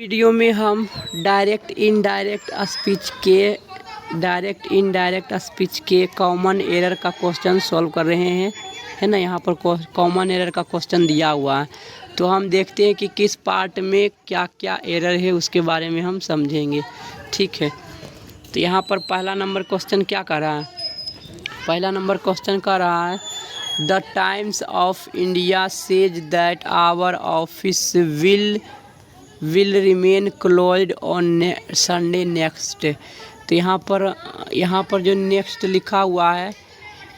Video में हम direct indirect speech के कॉमन एरर का क्वेश्चन सॉल्व कर रहे हैं, है ना। यहाँ पर कॉमन एरर का क्वेश्चन दिया हुआ है, तो हम देखते हैं कि किस पार्ट में क्या क्या एरर है उसके बारे में हम समझेंगे, ठीक है। तो यहाँ पर पहला नंबर क्वेश्चन क्या कर रहा है, पहला नंबर क्वेश्चन कर रहा है the Times of India says that our office will remain closed on Sunday next. तो यहाँ पर जो नेक्स्ट लिखा हुआ है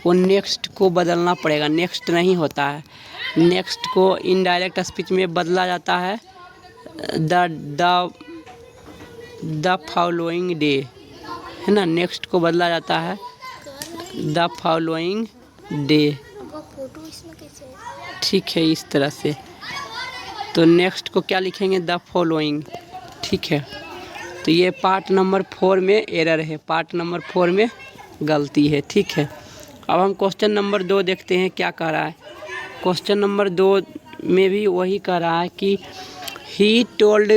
वो नेक्स्ट को बदलना पड़ेगा, नेक्स्ट नहीं होता है, नेक्स्ट को इनडायरेक्ट स्पीच में बदला जाता है द फॉलोइंग डे, है ना। नेक्स्ट को बदला जाता है द फॉलोइंग डे, ठीक है, इस तरह से। तो नेक्स्ट को क्या लिखेंगे, द फॉलोइंग, ठीक है। तो ये पार्ट नंबर 4 में एरर है, पार्ट नंबर 4 में गलती है, ठीक है। अब हम क्वेश्चन नंबर 2 देखते हैं क्या कह रहा है। क्वेश्चन नंबर 2 में भी वही कह रहा है कि he told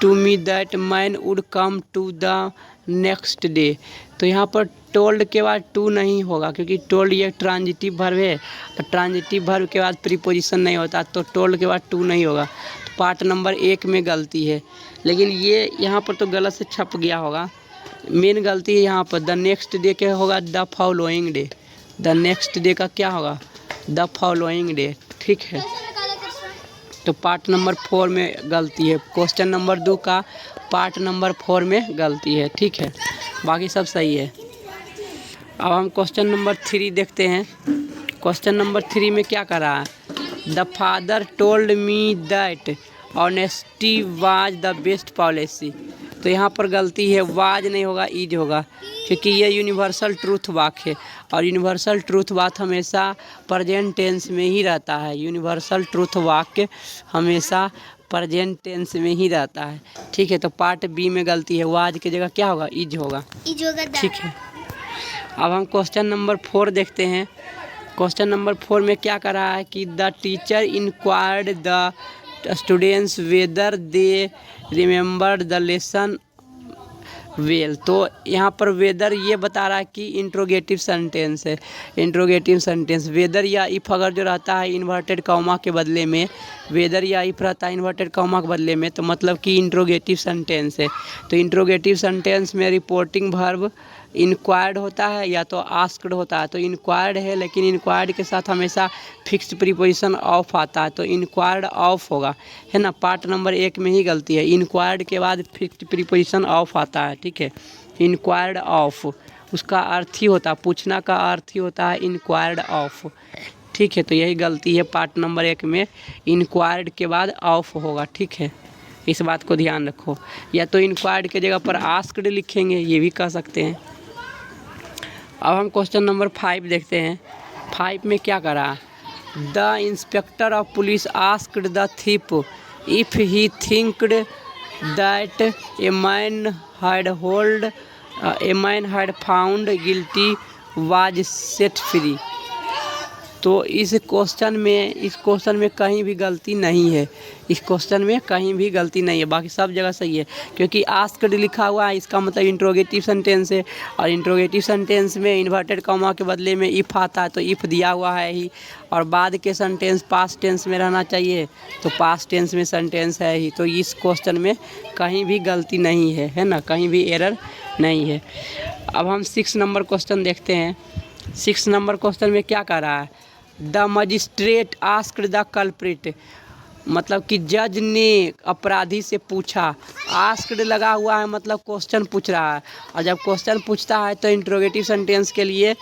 to me that man would come to the next day. तो यहाँ पर टोल्ड के बाद टू नहीं होगा, क्योंकि टोल्ड ये ट्रांजिटिव वर्ब है, और ट्रांजिटिव वर्ब के बाद प्रीपोजिशन नहीं होता, तो टोल्ड के बाद टू नहीं होगा। तो पार्ट नंबर 1 में गलती है, लेकिन ये यहाँ पर तो गलत से छप गया होगा। मेन गलती है यहाँ पर द नेक्स्ट डे क्या होगा, the following day. The next day का क्या होगा, द फॉलोइंग डे, ठीक है। तो पार्ट नंबर 4 में गलती है, क्वेश्चन नंबर 2 का पार्ट नंबर 4 में गलती है, ठीक है, बाकी सब सही है। अब हम क्वेश्चन नंबर 3 देखते हैं। क्वेश्चन नंबर 3 में क्या कर रहा है, the father told me that honesty was the best policy. तो यहाँ पर गलती है, वाज नहीं होगा, इज होगा, क्योंकि ये यूनिवर्सल ट्रूथ वाक्य है, और यूनिवर्सल ट्रूथ बात हमेशा प्रेजेंट टेंस में ही रहता है। यूनिवर्सल ट्रूथ वाक्य हमेशा प्रेजेंट टेंस में ही रहता है, ठीक है। तो पार्ट बी में गलती है, वाज की जगह क्या होगा, इज होगा, ठीक है। अब हम क्वेश्चन नंबर 4 देखते हैं। क्वेश्चन नंबर 4 में क्या कर रहा है कि the teacher inquired the students whether they remember the lesson well. तो यहाँ पर वेदर ये बता रहा है कि इंट्रोगेटिव सेंटेंस है, इंट्रोगेटिव सेंटेंस। वेदर या इफ़ अगर जो रहता है इन्वर्टेड कॉमा के बदले में, वेदर या इफ़ रहता है इन्वर्टेड कॉमा के बदले में, तो मतलब कि इंट्रोगेटिव सेंटेंस है। तो इंट्रोगेटिव सेंटेंस में रिपोर्टिंग वर्ब इंक्वायर्ड होता है या तो आस्क्ड होता है। तो इंक्वायर्ड है, लेकिन इंक्वायर्ड के साथ हमेशा फिक्स्ड प्रीपोजिशन ऑफ आता है, तो इंक्वायर्ड ऑफ होगा, है ना। पार्ट नंबर 1 में ही गलती है, इंक्वायर्ड के बाद फिक्स्ड प्रीपोजिशन ऑफ आता है, ठीक है। इंक्वायर्ड ऑफ उसका अर्थ ही होता है, पूछना का अर्थ ही होता है इंक्वायर्ड ऑफ, ठीक है। तो यही गलती है, पार्ट नंबर 1 में इंक्वायर्ड के बाद ऑफ होगा, ठीक है, इस बात को ध्यान रखो। या तो इंक्वायर्ड के जगह पर आस्क्ड लिखेंगे, ये भी कह सकते हैं। अब हम क्वेश्चन नंबर 5 देखते हैं। 5 में क्या करा, the inspector of police asked the thief if he thinked that a man had found guilty was set free. तो इस क्वेश्चन में कहीं भी गलती नहीं है, इस क्वेश्चन में कहीं भी गलती नहीं है, बाकी सब जगह सही है, क्योंकि आस्क्ड लिखा हुआ है, इसका मतलब इंट्रोगेटिव सेंटेंस है, और इंट्रोगेटिव सेंटेंस में इन्वर्टेड कॉमा के बदले में इफ़ आता है, तो इफ़ दिया हुआ है ही, और बाद के सेंटेंस पास्ट टेंस में रहना चाहिए, तो पास्ट टेंस में सेंटेंस है ही। तो इस क्वेश्चन में कहीं भी गलती नहीं है, है ना, कहीं भी एरर नहीं है। अब हम 6 नंबर क्वेश्चन देखते हैं। 6 नंबर क्वेश्चन में क्या कह रहा है, the magistrate asked the culprit, मतलब कि जज ने अपराधी से पूछा। आस्क्ड लगा हुआ है, मतलब क्वेश्चन पूछ रहा है, और जब क्वेश्चन पूछता है तो इंट्रोगेटिव सेंटेंस के लिए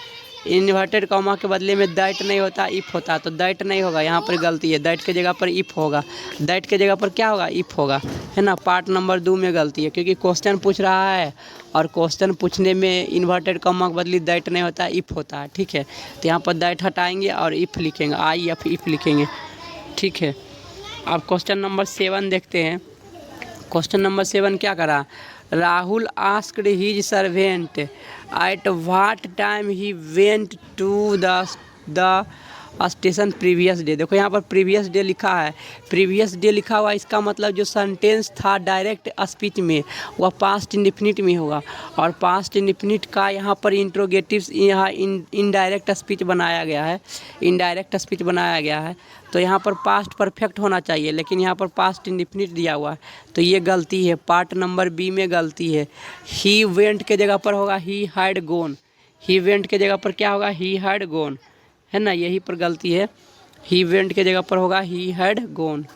इन्वर्टेड कॉमा के बदले में दैट नहीं होता, इफ़ होता, तो दैट नहीं होगा, यहाँ पर गलती है, दैट के जगह पर इफ़ होगा, दैट के जगह पर क्या होगा, इफ़ होगा, है ना। पार्ट नंबर 2 में गलती है, क्योंकि क्वेश्चन पूछ रहा है, और क्वेश्चन पूछने में इन्वर्टेड कॉमा के बदले दैट नहीं होता, इफ़ होता है, ठीक है। तो यहाँ पर दैट हटाएंगे और इफ़ लिखेंगे, IF इफ़ लिखेंगे, ठीक है। अब क्वेश्चन नंबर 7 देखते हैं। क्वेश्चन नंबर 7 क्या करा, Rahul asked his servant at what time he went to the station previous day. देखो यहाँ पर प्रीवियस डे लिखा है, प्रीवियस डे लिखा हुआ, इसका मतलब जो सेंटेंस था डायरेक्ट स्पीच में वह पास्ट इंडेफिनिट में होगा, और पास्ट इंडेफिनिट का यहाँ पर इंट्रोगेटिव्स यहाँ इनडायरेक्ट स्पीच बनाया गया है, इनडायरेक्ट स्पीच बनाया गया है। तो यहाँ पर पास्ट परफेक्ट होना चाहिए, लेकिन यहाँ पर पास्ट इंडेफिनिट दिया हुआ है, तो ये गलती है, पार्ट नंबर बी में गलती है। ही वेंट के जगह पर होगा he had gone, he went के जगह पर क्या होगा ही हैड गोन, है ना, यही पर गलती है। ही वेंट के जगह पर होगा ही हैड गोन।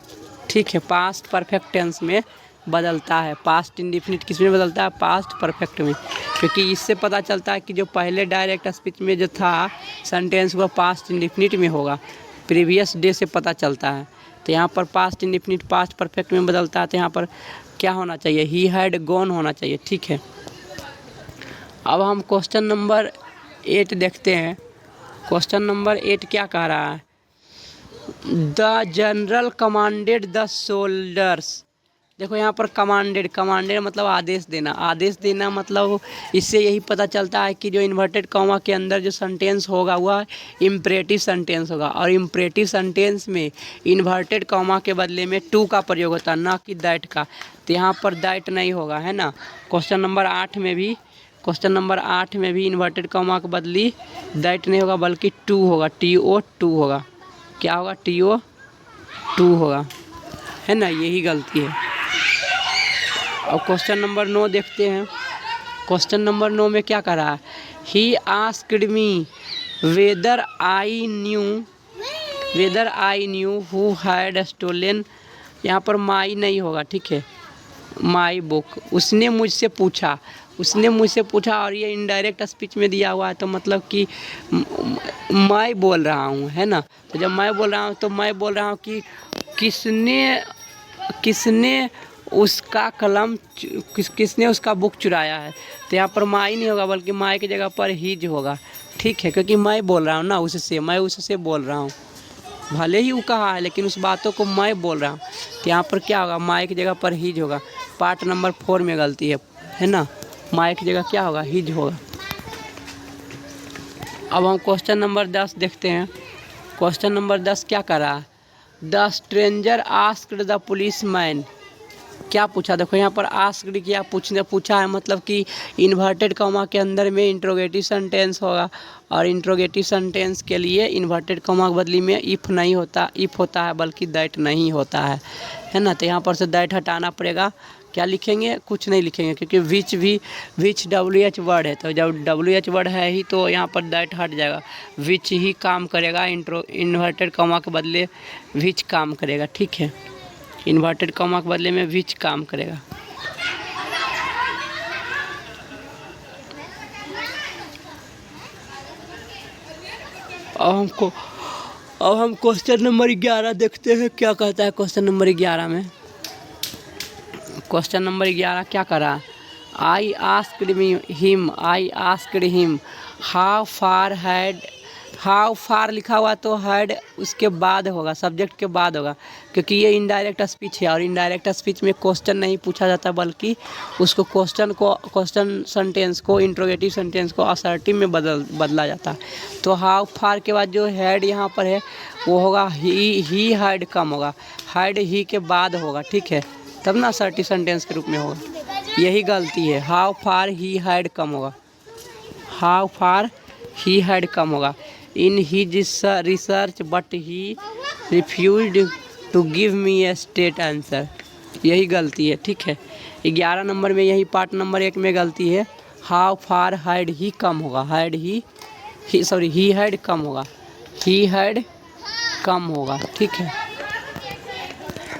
ठीक है, पास्ट परफेक्ट टेंस में बदलता है, पास्ट इंडेफिनिट किस में बदलता है, पास्ट परफेक्ट में, क्योंकि इससे पता चलता है कि जो पहले डायरेक्ट स्पीच में जो था सेंटेंस वह पास्ट इंडेफिनिट में होगा, प्रीवियस डे से पता चलता है। तो यहाँ पर पास्ट इंडेफिनिट पास्ट परफेक्ट में बदलता है, तो यहाँ पर क्या होना चाहिए, ही हैड गॉन होना चाहिए। ठीक है, अब हम क्वेश्चन नंबर 8 देखते हैं। क्वेश्चन नंबर 8 क्या कह रहा है, the general commanded the soldiers. देखो यहाँ पर कमांडेड, कमांडेड मतलब आदेश देना, आदेश देना मतलब इससे यही पता चलता है कि जो इन्वर्टेड कॉमा के अंदर जो सेंटेंस होगा वह इम्परेटिव सेंटेंस होगा, और इम्परेटिव सेंटेंस में इन्वर्टेड कॉमा के बदले में टू का प्रयोग होता है, ना कि दैट का। तो यहाँ पर दैट नहीं होगा, है ना। क्वेश्चन नंबर 8 में भी, क्वेश्चन नंबर 8 में भी इन्वर्टेड कॉमा के बदली दैट नहीं होगा, बल्कि टू होगा, TO2 होगा। क्या होगा, TO2 होगा, है ना, यही गलती है। अब क्वेश्चन नंबर 9 देखते हैं। क्वेश्चन नंबर 9 में क्या कह रहा है, he asked me whether I knew who had stolen. यहाँ पर माई नहीं होगा, ठीक है, माई बुक। उसने मुझसे पूछा, उसने मुझसे पूछा, और ये इनडायरेक्ट स्पीच में दिया हुआ है, तो मतलब कि मैं बोल रहा हूँ, है ना। तो जब मैं बोल रहा हूँ तो मैं बोल रहा हूँ कि किसने उसका कलम किसने उसका बुक चुराया है। तो यहाँ पर माई नहीं होगा, बल्कि माई की जगह पर हीज होगा। ठीक है, क्योंकि मैं बोल रहा हूँ ना उससे, मैं उससे बोल रहा हूँ, भले ही वो कहा है लेकिन उस बातों को मैं बोल रहा हूँ। तो यहाँ पर क्या होगा, माई की जगह पर हीज होगा। पार्ट नंबर 4 में गलती है ना, माई की जगह क्या होगा, हीज होगा। अब हम क्वेश्चन नंबर 10 देखते हैं। क्वेश्चन नंबर 10 क्या कर रहा है, the stranger asked the policeman. क्या पूछा, देखो यहाँ पर आस्क्ड किया, पूछा है, मतलब कि इन्वर्टेड कॉमा के अंदर में इंट्रोगेटिव सेंटेंस होगा, और इंट्रोगेटिव सेंटेंस के लिए इन्वर्टेड कॉमा के बदली में इफ़ नहीं होता, इफ़ होता है, बल्कि दैट नहीं होता है ना। तो यहाँ पर से दैट हटाना पड़ेगा। क्या लिखेंगे, कुछ नहीं लिखेंगे, क्योंकि विच WH वर्ड है, तो जब WH वर्ड है ही तो यहाँ पर दैट हट जाएगा, विच ही काम करेगा, इन्वर्टेड कॉमा के बदले विच काम करेगा। ठीक है, इन्वर्टेड कॉमा के बदले में विच काम करेगा। अब हम क्वेश्चन नंबर 11 देखते हैं, क्या कहता है क्वेश्चन नंबर 11 में। क्वेश्चन नंबर 11 क्या करा, I asked him how far लिखा हुआ, तो हैड उसके बाद होगा, सब्जेक्ट के बाद होगा, क्योंकि ये इनडायरेक्ट स्पीच है, और इनडायरेक्ट स्पीच में क्वेश्चन नहीं पूछा जाता, बल्कि उसको क्वेश्चन सेंटेंस को इंट्रोगेटिव सेंटेंस को असर्टिव में बदला जाता है। तो हाउ फार के बाद जो हैड यहाँ पर है वो होगा ही हैड कम होगा, हैड ही के बाद होगा। ठीक है, तब ना असर्टिव सेंटेंस के रूप में होगा, यही गलती है। How far he had come होगा, how far he had come होगा। In his research but he refused to give me a straight answer, यही गलती है। ठीक है, 11 नंबर में यही पार्ट नंबर 1 में गलती है। हाउ फार हैड ही कम होगा, ही हैड कम होगा, ही हैड कम होगा। ठीक है,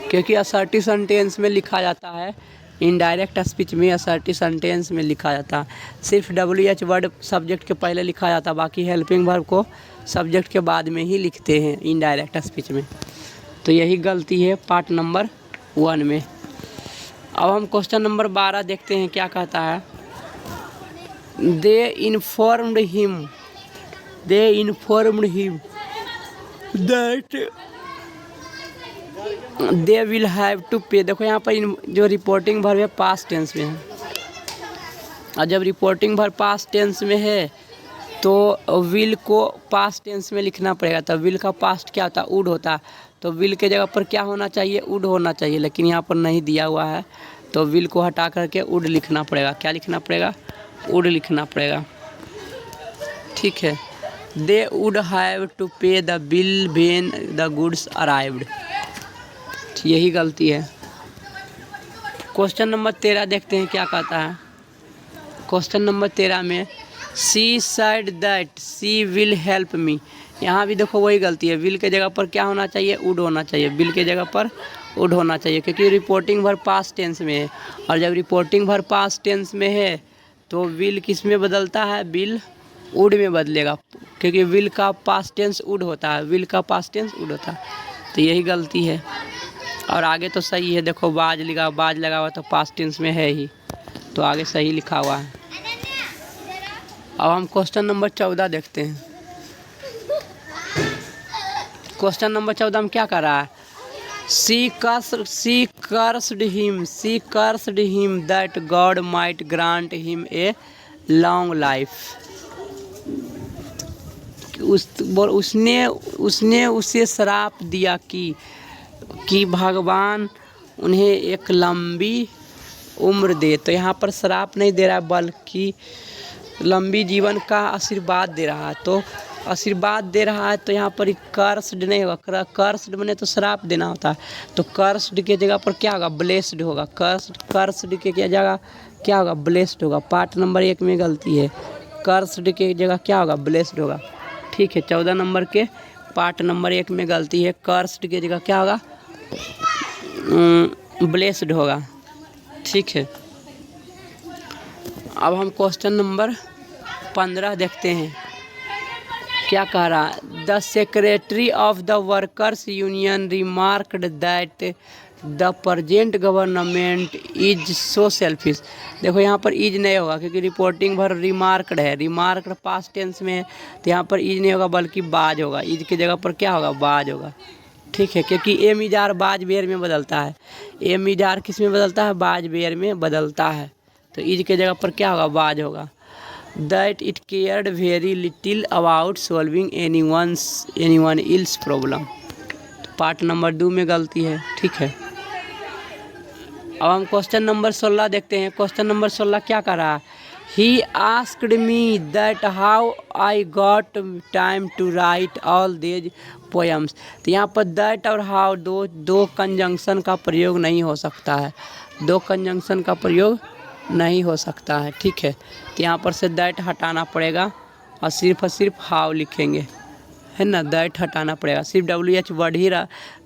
क्योंकि असर्टिव सेंटेंस में लिखा जाता है, इनडायरेक्ट स्पीच में असर्टिव सेंटेंस में लिखा जाता है, सिर्फ WH वर्ड सब्जेक्ट के पहले लिखा जाता है, बाकी हेल्पिंग वर्ब को सब्जेक्ट के बाद में ही लिखते हैं इनडायरेक्ट स्पीच में। तो यही गलती है पार्ट नंबर 1 में। अब हम क्वेश्चन नंबर 12 देखते हैं, क्या कहता है, they informed him that they will have to pay. देखो यहाँ पर जो रिपोर्टिंग वर्ब है पास्ट टेंस में है, और जब रिपोर्टिंग वर्ब पास्ट टेंस में है तो विल को पास्ट टेंस में लिखना पड़ेगा। तो विल का पास्ट क्या होता है? वुड होता है। तो विल के जगह पर क्या होना चाहिए? वुड होना चाहिए, लेकिन यहाँ पर नहीं दिया हुआ है, तो विल को हटा करके वुड लिखना पड़ेगा। क्या लिखना पड़ेगा? वुड लिखना पड़ेगा। ठीक है। दे वुड हैव टू पे the bill when the goods arrived, यही गलती है। क्वेश्चन नंबर 13 देखते हैं क्या कहता है। क्वेश्चन नंबर 13 में she said that she will help me, यहाँ भी देखो वही गलती है। विल के जगह पर क्या होना चाहिए? वुड होना चाहिए। विल के जगह पर वुड होना चाहिए, क्योंकि रिपोर्टिंग वर्ब पास्ट टेंस में है, और जब रिपोर्टिंग वर्ब पास्ट टेंस में है तो विल किस में बदलता है? विल वुड में बदलेगा, क्योंकि विल का पास्ट टेंस वुड होता है। विल का पास्ट टेंस वुड होता है, तो यही गलती है। और आगे तो सही है, देखो बाज लगा हुआ तो पास्ट टेंस में है ही, तो आगे सही लिखा हुआ है। अब हम क्वेश्चन नंबर 14 देखते हैं। क्वेश्चन नंबर 14 में क्या कर रहा है? She cursed him that God might grant him a long life। उसने उसे श्राप दिया कि भगवान उन्हें एक लंबी उम्र दे। तो यहाँ पर श्राप नहीं दे रहा है, बल्कि लंबी जीवन का आशीर्वाद दे रहा है। तो आशीर्वाद दे रहा है, तो यहाँ पर कर्स्ड नहीं होगा। कर्स्ड बने तो श्राप देना होता है, तो कर्स्ड के जगह पर क्या होगा? ब्लेस्ड होगा। कर्स्ड के जगह क्या होगा? ब्लेस्ड होगा। पार्ट नंबर 1 में गलती है, कर्स्ड के जगह क्या होगा? ब्लेस्ड होगा। ठीक है। 14 नंबर के पार्ट नंबर 1 में गलती है, कर्स्ड के जगह क्या होगा? ब्लेस्ड होगा। ठीक है। अब हम क्वेश्चन नंबर 15 देखते हैं क्या कह रहा है। The secretary of the workers union remarked that the present government is so selfish. देखो यहाँ पर इज नहीं होगा, क्योंकि रिपोर्टिंग भर रिमार्क्ड है। रिमार्क्ड पास्ट टेंस में है, तो यहाँ पर इज नहीं होगा, बल्कि बाज होगा। इज की जगह पर क्या होगा? बाज होगा। ठीक है, क्योंकि एम इजार बाज बेर में बदलता है। एम इजार किस में बदलता है? बाज बेर में बदलता है। तो इज के जगह पर क्या होगा? बाज होगा। That it cared very little about solving anyone else problem. Part number 2 में गलती है। ठीक है। अब हम क्वेश्चन नंबर 16 देखते हैं। क्वेश्चन नंबर 16 क्या कर रहा है? He asked me that how I got time to write all these poems. तो यहाँ पर दैट और हाउ दो कंजंक्शन का प्रयोग नहीं हो सकता है। दो कंजंक्शन का प्रयोग नहीं हो सकता है। ठीक है। तो यहाँ पर से दैट हटाना पड़ेगा, और सिर्फ हाउ लिखेंगे, है ना। दैट हटाना पड़ेगा। सिर्फ WH वर्ड ही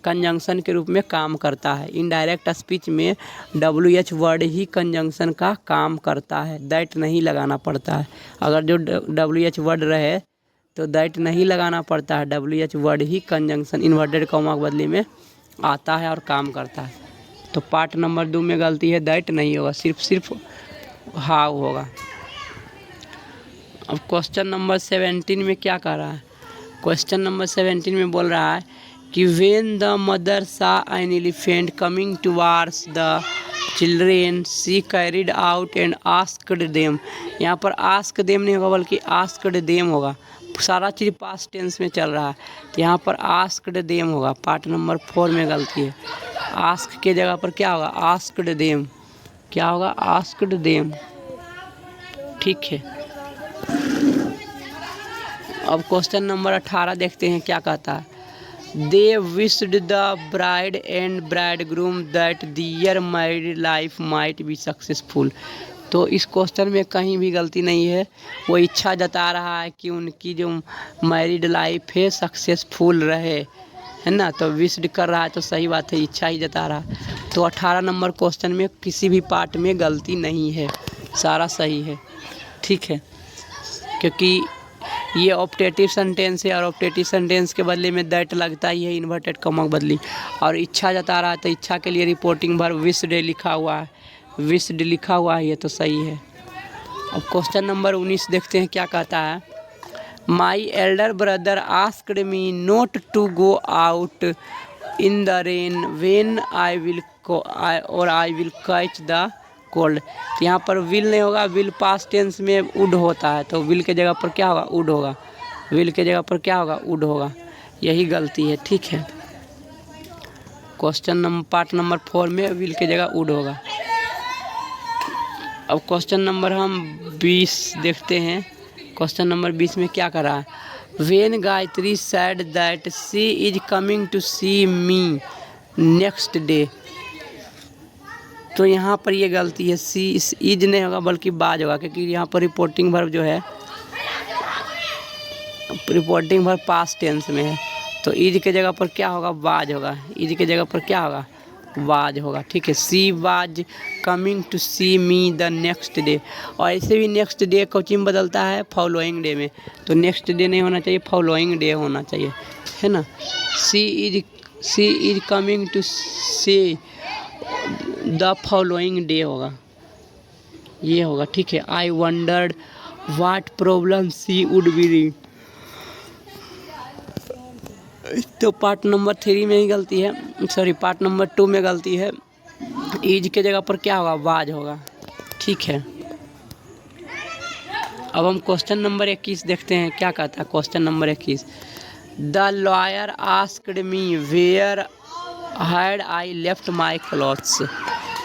कंजंक्शन के रूप में काम करता है। इनडायरेक्ट स्पीच में WH वर्ड ही कंजंक्शन का काम करता है, दैट नहीं लगाना पड़ता है। अगर जो WH वर्ड रहे तो दैट नहीं लगाना पड़ता है। WH वर्ड ही कंजंक्शन इन्वर्टेड कॉमा के बदले में आता है और काम करता है। तो पार्ट नंबर 2 में गलती है, दैट नहीं होगा, सिर्फ हाउ होगा। अब क्वेश्चन नंबर 17 में क्या कर रहा है? क्वेश्चन नंबर 17 में बोल रहा है कि व्हेन द मदर सा an elephant coming towards the children she carried out and asked them. यहाँ पर आस्क देम नहीं होगा, बल्कि आस्क्ड देम होगा। सारा चीज़ पास्ट टेंस में चल रहा है, तो यहाँ पर आस्क्ड देम होगा। पार्ट नंबर 4 में गलती है। आस्क के जगह पर क्या होगा? Asked them. क्या होगा? Asked them. ठीक है। अब क्वेश्चन नंबर 18 देखते हैं क्या कहता है। They wished the bride and bridegroom that their married life might be successful. तो इस क्वेश्चन में कहीं भी गलती नहीं है। वो इच्छा जता रहा है कि उनकी जो मैरिड लाइफ है सक्सेसफुल रहे, है ना। तो विश्ड कर रहा है, तो सही बात है, इच्छा ही जता रहा है। तो 18 नंबर क्वेश्चन में किसी भी पार्ट में गलती नहीं है, सारा सही है। ठीक है, क्योंकि ये ऑप्टेटिव सेंटेंस है, और ऑप्टेटिव सेंटेंस के बदले में दैट लगता ही है इन्वर्टेड कॉमा के बदली। और इच्छा जता रहा है, तो इच्छा के लिए रिपोर्टिंग वर्ब विश्ड लिखा हुआ है, विश्ड लिखा हुआ है, ये तो सही है। अब क्वेश्चन नंबर 19 देखते हैं क्या कहता है। My elder brother asked me not to go out in the rain when I will catch the cold. तो यहाँ पर विल नहीं होगा, विल पास्ट टेंस में वुड होता है, तो विल के जगह पर क्या होगा, वुड होगा। विल के जगह पर क्या होगा, वुड होगा। यही गलती है, ठीक है। क्वेश्चन नंबर पार्ट नंबर 4 में विल के जगह वुड होगा। अब क्वेश्चन नंबर हम 20 देखते हैं। क्वेश्चन नंबर 20 में क्या कर रहा है, when Gayatri said that she is coming to see me next day. तो यहाँ पर ये गलती है, सी इज नहीं होगा बल्कि बाज होगा, क्योंकि यहाँ पर रिपोर्टिंग वर्ब जो है, रिपोर्टिंग वर्ब पास्ट टेंस में है, तो इज के जगह पर क्या होगा, वाज होगा। इज के जगह पर क्या होगा, वाज होगा, ठीक है। She was coming to see me the next day. और ऐसे भी नेक्स्ट डे कोचिंग बदलता है फॉलोइंग डे में, तो नेक्स्ट डे नहीं होना चाहिए, फॉलोइंग डे होना चाहिए, है ना। She is coming to see the following day होगा, ये होगा, ठीक है। I wondered what problem she would be री। तो पार्ट नंबर 3 में ही गलती है, सॉरी पार्ट नंबर 2 में गलती है। इज के जगह पर क्या होगा, वाज होगा, ठीक है। अब हम क्वेश्चन नंबर 21 देखते हैं क्या कहता है। Question number 21, the lawyer asked me where had I left my clothes.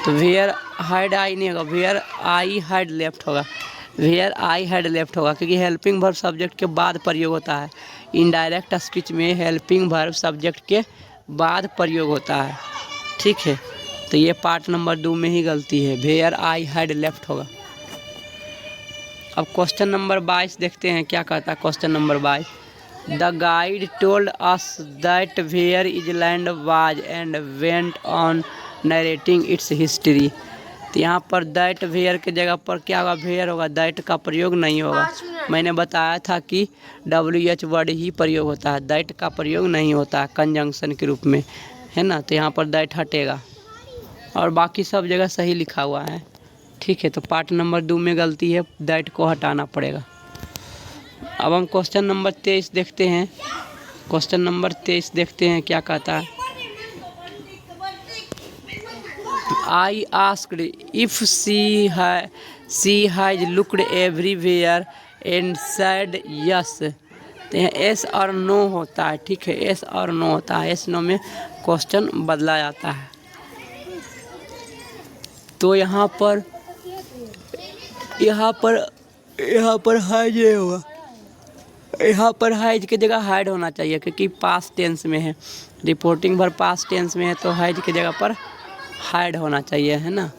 तो वेयर हैड आई नहीं होगा, वेयर आई हैड लेफ्ट होगा। वेयर आई हैड लेफ्ट होगा, क्योंकि हेल्पिंग वर्ब सब्जेक्ट के बाद प्रयोग होता है। इनडायरेक्ट स्पीच में हेल्पिंग वर्ब सब्जेक्ट के बाद प्रयोग होता है, ठीक है। तो ये पार्ट नंबर 2 में ही गलती है, वेयर आई हैड लेफ्ट होगा। अब क्वेश्चन नंबर 22 देखते हैं क्या कहता है। Question number 22, the guide told us that where is land was and went on narrating its history. तो यहाँ पर दैट वेयर के जगह पर क्या होगा, वेयर होगा, दैट का प्रयोग नहीं होगा। मैंने बताया था कि WH वर्ड ही प्रयोग होता है, दैट का प्रयोग नहीं होता है कंजंक्शन के रूप में, है ना। तो यहाँ पर दैट हटेगा और बाकी सब जगह सही लिखा हुआ है, ठीक है। तो पार्ट नंबर 2 में गलती है, दैट को हटाना पड़ेगा। अब हम क्वेश्चन नंबर 23 देखते हैं। क्वेश्चन नंबर 23 देखते हैं क्या कहता है। I asked if she has looked everywhere and said yes। तो यहाँ yes और no होता है, ठीक है, yes और no होता है, yes no में क्वेश्चन बदला जाता है। तो यहाँ पर हाइज नहीं होगा, यहाँ पर हाइज की जगह हाइड होना चाहिए, क्योंकि पास्ट टेंस में है, रिपोर्टिंग वर्ब पास्ट टेंस में है, तो हाइज की जगह पर हाइड होना चाहिए, है ना।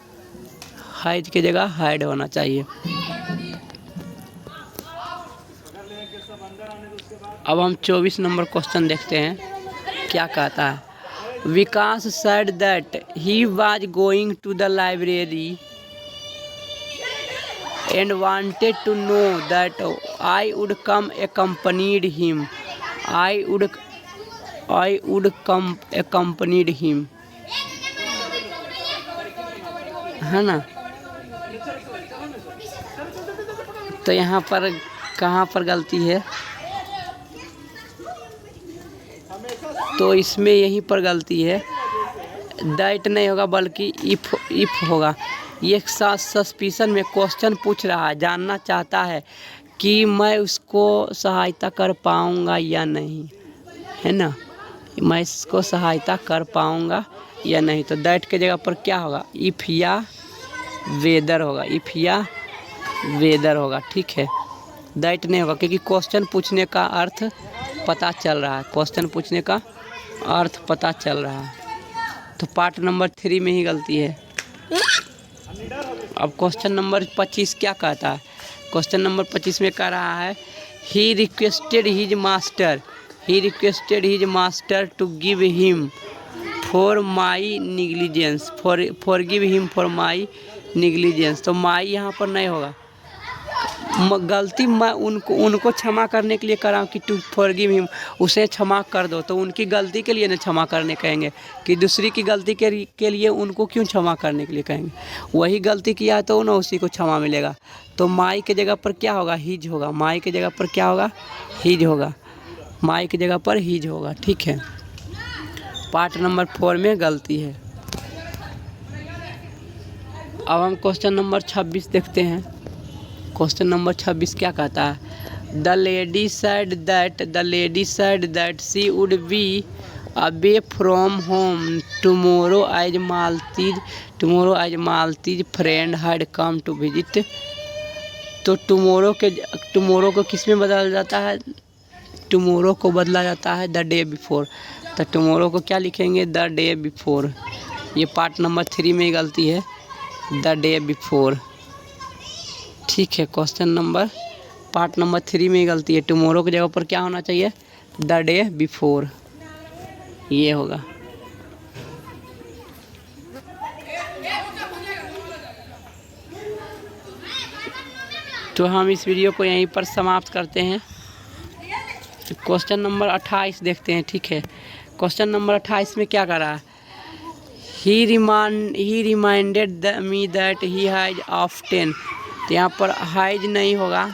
हाइड की जगह हाइड होना चाहिए। अब हम 24 नंबर क्वेश्चन देखते हैं क्या कहता है। Vikas said that he was going to the library and wanted to know that I would come accompanied him। I would come accompanied him, है ना। तो यहाँ पर कहाँ पर गलती है, तो इसमें यहीं पर गलती है, दैट नहीं होगा बल्कि इफ होगा। ये सस्पिशन में क्वेश्चन पूछ रहा है, जानना चाहता है कि मैं उसको सहायता कर पाऊँगा या नहीं, है ना, मैं इसको सहायता कर पाऊँगा या नहीं। तो दैट के जगह पर क्या होगा, इफ़ या वेदर होगा, इफ़ या वेदर होगा, ठीक है। दैट नहीं होगा, क्योंकि क्वेश्चन पूछने का अर्थ पता चल रहा है, क्वेश्चन पूछने का अर्थ पता चल रहा है। तो पार्ट नंबर 3 में ही गलती है। अब क्वेश्चन नंबर 25 क्या कहता है। क्वेश्चन नंबर 25 में कह रहा है, he requested his master to give him for my negligence, forgive him for my negligence. तो माई यहाँ पर नहीं होगा, गलती मैं उनको क्षमा करने के लिए कर रहा हूँ कि टू फॉरगिव हिम, उसे क्षमा कर दो। तो उनकी गलती के लिए न क्षमा करने कहेंगे, कि दूसरी की गलती के लिए उनको क्यों क्षमा करने के लिए कहेंगे। वही गलती किया है तो ना उसी को क्षमा मिलेगा। तो माई के जगह पर क्या होगा, हिज होगा। माई के जगह पर क्या होगा, हिज होगा। माई की जगह पर हिज होगा, ठीक है। पार्ट नंबर 4 में गलती है। अब हम क्वेश्चन नंबर 26 देखते हैं। क्वेश्चन नंबर 26 क्या कहता है? The lady said that she would be away from home tomorrow as Malti's friend had come to visit. तो टुमारो को किस में बदला जाता है? टुमारो को बदला जाता है द डे बिफोर। तो टुमारो को क्या लिखेंगे? The day before. ये पार्ट नंबर 3 में गलती है, द डे बिफोर। ठीक है, क्वेश्चन नंबर पार्ट नंबर 3 में गलती है। टुमारो की जगह पर क्या होना चाहिए? द डे बिफोर, ये होगा। तो हम इस वीडियो को यहीं पर समाप्त करते हैं। क्वेश्चन नंबर 28 देखते हैं। ठीक है, क्वेश्चन नंबर 28 में क्या कर रहा है? He reminded me that he has often. तो यहाँ पर हाइज नहीं होगा,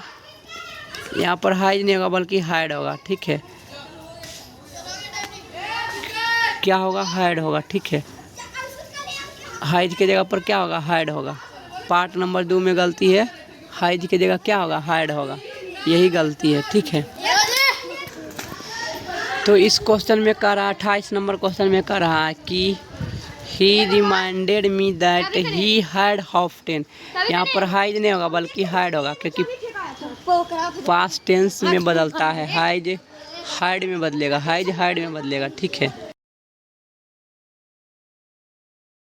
यहाँ पर हाइज नहीं होगा बल्कि हाइड होगा। ठीक है, क्या होगा? हाइड होगा। ठीक है, हाइज की जगह पर क्या होगा? हाइड होगा। पार्ट नंबर 2 में गलती है, हाइज की जगह क्या होगा? हाइड होगा, यही गलती है। ठीक है, तो इस क्वेश्चन में कह रहा 28 नंबर क्वेश्चन में कह रहा है कि he reminded me that he had often. यहाँ पर हाइज नहीं होगा बल्कि हाइड होगा, क्योंकि पास्ट टेंस में बदलता है। हाइज हाइड में बदलेगा, हाइज हाइड में बदलेगा। ठीक है।